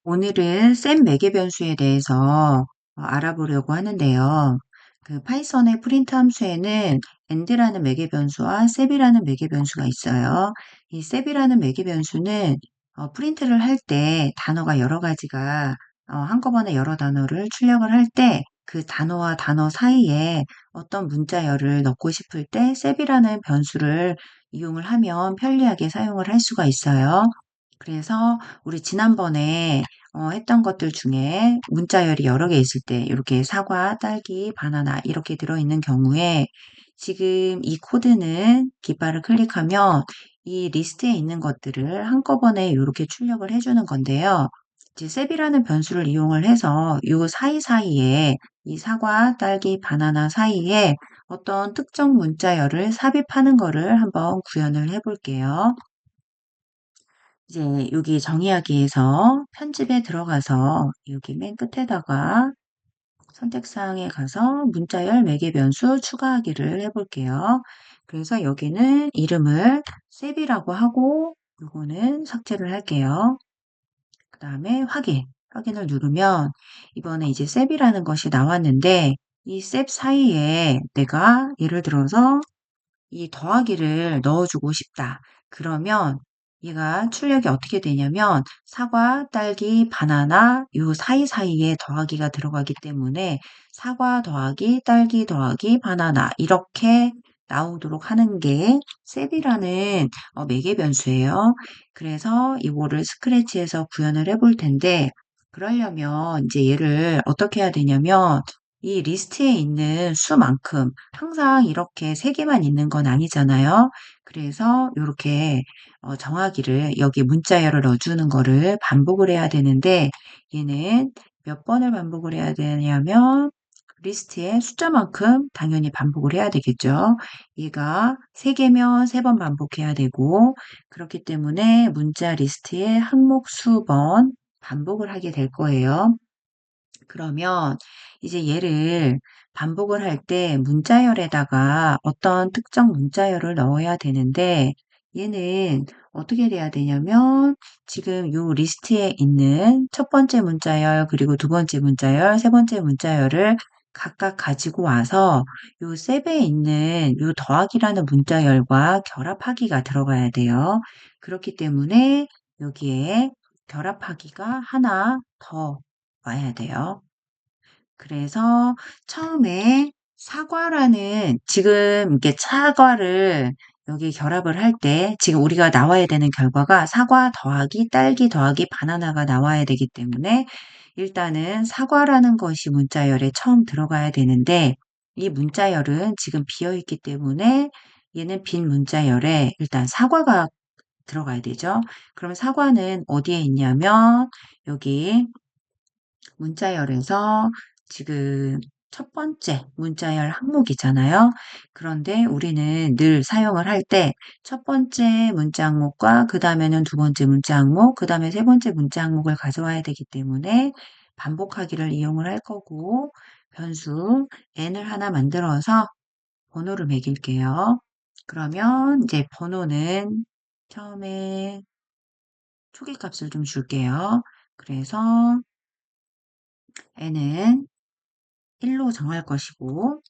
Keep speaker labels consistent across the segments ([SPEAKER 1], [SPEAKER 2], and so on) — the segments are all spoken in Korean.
[SPEAKER 1] 오늘은 셈 매개 변수에 대해서 알아보려고 하는데요. 그 파이썬의 프린트 함수에는 and라는 매개 변수와 셉이라는 매개 변수가 있어요. 이 셉이라는 매개 변수는 프린트를 할 때 단어가 여러 가지가 한꺼번에 여러 단어를 출력을 할 때 그 단어와 단어 사이에 어떤 문자열을 넣고 싶을 때 셉이라는 변수를 이용을 하면 편리하게 사용을 할 수가 있어요. 그래서 우리 지난번에 했던 것들 중에 문자열이 여러 개 있을 때 이렇게 사과, 딸기, 바나나 이렇게 들어있는 경우에 지금 이 코드는 깃발을 클릭하면 이 리스트에 있는 것들을 한꺼번에 이렇게 출력을 해주는 건데요. 이제 셉이라는 변수를 이용을 해서 이 사이사이에 이 사과, 딸기, 바나나 사이에 어떤 특정 문자열을 삽입하는 거를 한번 구현을 해볼게요. 이제 여기 정의하기에서 편집에 들어가서 여기 맨 끝에다가 선택사항에 가서 문자열 매개 변수 추가하기를 해볼게요. 그래서 여기는 이름을 셉이라고 하고 요거는 삭제를 할게요. 그 다음에 확인을 누르면 이번에 이제 셉이라는 것이 나왔는데 이 셉 사이에 내가 예를 들어서 이 더하기를 넣어주고 싶다. 그러면 얘가 출력이 어떻게 되냐면 사과, 딸기, 바나나 요 사이사이에 더하기가 들어가기 때문에 사과 더하기, 딸기 더하기, 바나나 이렇게 나오도록 하는 게 셉이라는 매개 변수예요. 그래서 이거를 스크래치에서 구현을 해볼 텐데 그러려면 이제 얘를 어떻게 해야 되냐면 이 리스트에 있는 수만큼 항상 이렇게 세 개만 있는 건 아니잖아요. 그래서 요렇게 정하기를 여기 문자열을 넣어주는 거를 반복을 해야 되는데 얘는 몇 번을 반복을 해야 되냐면 리스트의 숫자만큼 당연히 반복을 해야 되겠죠. 얘가 세 개면 세 번 반복해야 되고 그렇기 때문에 문자 리스트의 항목 수번 반복을 하게 될 거예요. 그러면 이제 얘를 반복을 할 때 문자열에다가 어떤 특정 문자열을 넣어야 되는데 얘는 어떻게 돼야 되냐면 지금 요 리스트에 있는 첫 번째 문자열 그리고 두 번째 문자열 세 번째 문자열을 각각 가지고 와서 요 셉에 있는 요 더하기라는 문자열과 결합하기가 들어가야 돼요. 그렇기 때문에 여기에 결합하기가 하나 더 와야 돼요. 그래서 처음에 사과라는 지금 이게 사과를 여기 결합을 할 때 지금 우리가 나와야 되는 결과가 사과 더하기 딸기 더하기 바나나가 나와야 되기 때문에 일단은 사과라는 것이 문자열에 처음 들어가야 되는데 이 문자열은 지금 비어 있기 때문에 얘는 빈 문자열에 일단 사과가 들어가야 되죠. 그럼 사과는 어디에 있냐면 여기 문자열에서 지금 첫 번째 문자열 항목이잖아요. 그런데 우리는 늘 사용을 할 때 첫 번째 문자 항목과 그 다음에는 두 번째 문자 항목, 그 다음에 세 번째 문자 항목을 가져와야 되기 때문에 반복하기를 이용을 할 거고 변수 n을 하나 만들어서 번호를 매길게요. 그러면 이제 번호는 처음에 초기 값을 좀 줄게요. 그래서 n은 1로 정할 것이고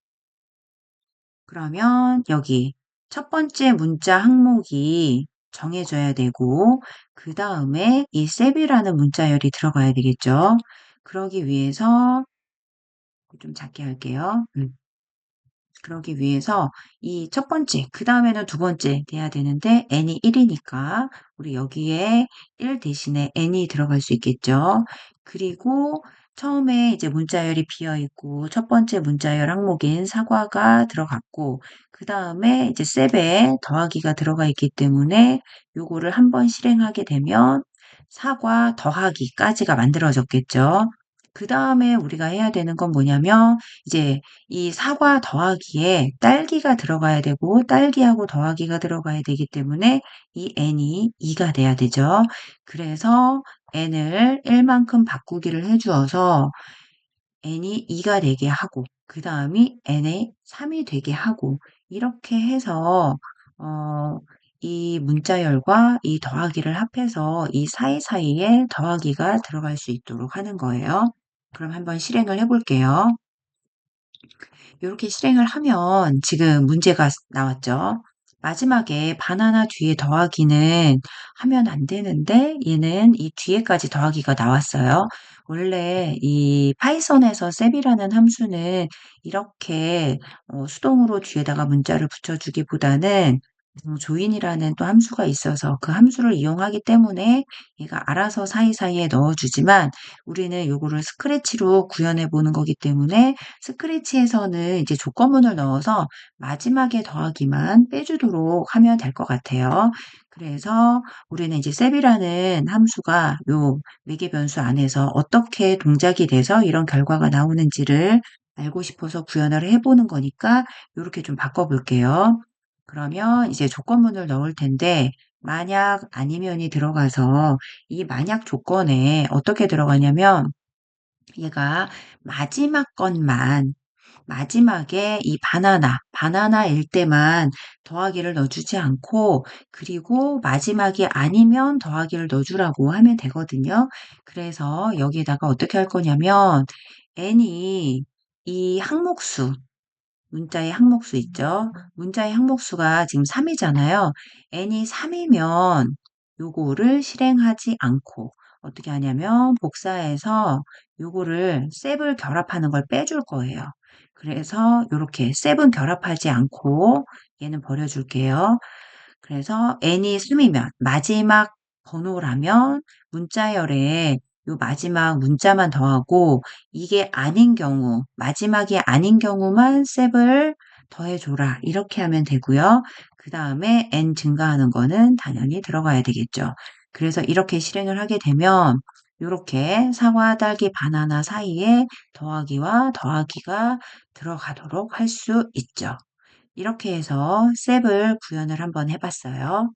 [SPEAKER 1] 그러면 여기 첫 번째 문자 항목이 정해져야 되고 그 다음에 이 셉이라는 문자열이 들어가야 되겠죠. 그러기 위해서 좀 작게 할게요. 그러기 위해서 이 첫 번째, 그 다음에는 두 번째 돼야 되는데 n이 1이니까 우리 여기에 1 대신에 n이 들어갈 수 있겠죠. 그리고 처음에 이제 문자열이 비어 있고 첫 번째 문자열 항목인 사과가 들어갔고 그 다음에 이제 셉에 더하기가 들어가 있기 때문에 요거를 한번 실행하게 되면 사과 더하기까지가 만들어졌겠죠. 그 다음에 우리가 해야 되는 건 뭐냐면 이제 이 사과 더하기에 딸기가 들어가야 되고 딸기하고 더하기가 들어가야 되기 때문에 이 n이 2가 돼야 되죠. 그래서 n을 1만큼 바꾸기를 해 주어서 n이 2가 되게 하고 그 다음이 n의 3이 되게 하고 이렇게 해서 어 이 문자열과 이 더하기를 합해서 이 사이사이에 더하기가 들어갈 수 있도록 하는 거예요. 그럼 한번 실행을 해 볼게요. 요렇게 실행을 하면 지금 문제가 나왔죠. 마지막에 바나나 뒤에 더하기는 하면 안 되는데 얘는 이 뒤에까지 더하기가 나왔어요. 원래 이 파이썬에서 셉이라는 함수는 이렇게 수동으로 뒤에다가 문자를 붙여주기보다는 조인이라는 또 함수가 있어서 그 함수를 이용하기 때문에 얘가 알아서 사이사이에 넣어주지만 우리는 요거를 스크래치로 구현해 보는 거기 때문에 스크래치에서는 이제 조건문을 넣어서 마지막에 더하기만 빼주도록 하면 될 것 같아요. 그래서 우리는 이제 셉이라는 함수가 요 매개 변수 안에서 어떻게 동작이 돼서 이런 결과가 나오는지를 알고 싶어서 구현을 해보는 거니까 요렇게 좀 바꿔볼게요. 그러면 이제 조건문을 넣을 텐데 만약 아니면이 들어가서 이 만약 조건에 어떻게 들어가냐면 얘가 마지막 것만 마지막에 이 바나나일 때만 더하기를 넣어주지 않고 그리고 마지막이 아니면 더하기를 넣어주라고 하면 되거든요. 그래서 여기에다가 어떻게 할 거냐면 n이 이 항목수 문자의 항목수 있죠. 문자의 항목수가 지금 3이잖아요. n이 3이면 요거를 실행하지 않고 어떻게 하냐면 복사해서 요거를 셉을 결합하는 걸 빼줄 거예요. 그래서 요렇게 셉은 결합하지 않고 얘는 버려줄게요. 그래서 n이 3이면 마지막 번호라면 문자열에 요 마지막 문자만 더하고 이게 아닌 경우, 마지막이 아닌 경우만 셉을 더해줘라. 이렇게 하면 되고요. 그 다음에 n 증가하는 거는 당연히 들어가야 되겠죠. 그래서 이렇게 실행을 하게 되면 요렇게 사과, 딸기, 바나나 사이에 더하기와 더하기가 들어가도록 할 수 있죠. 이렇게 해서 셉을 구현을 한번 해봤어요.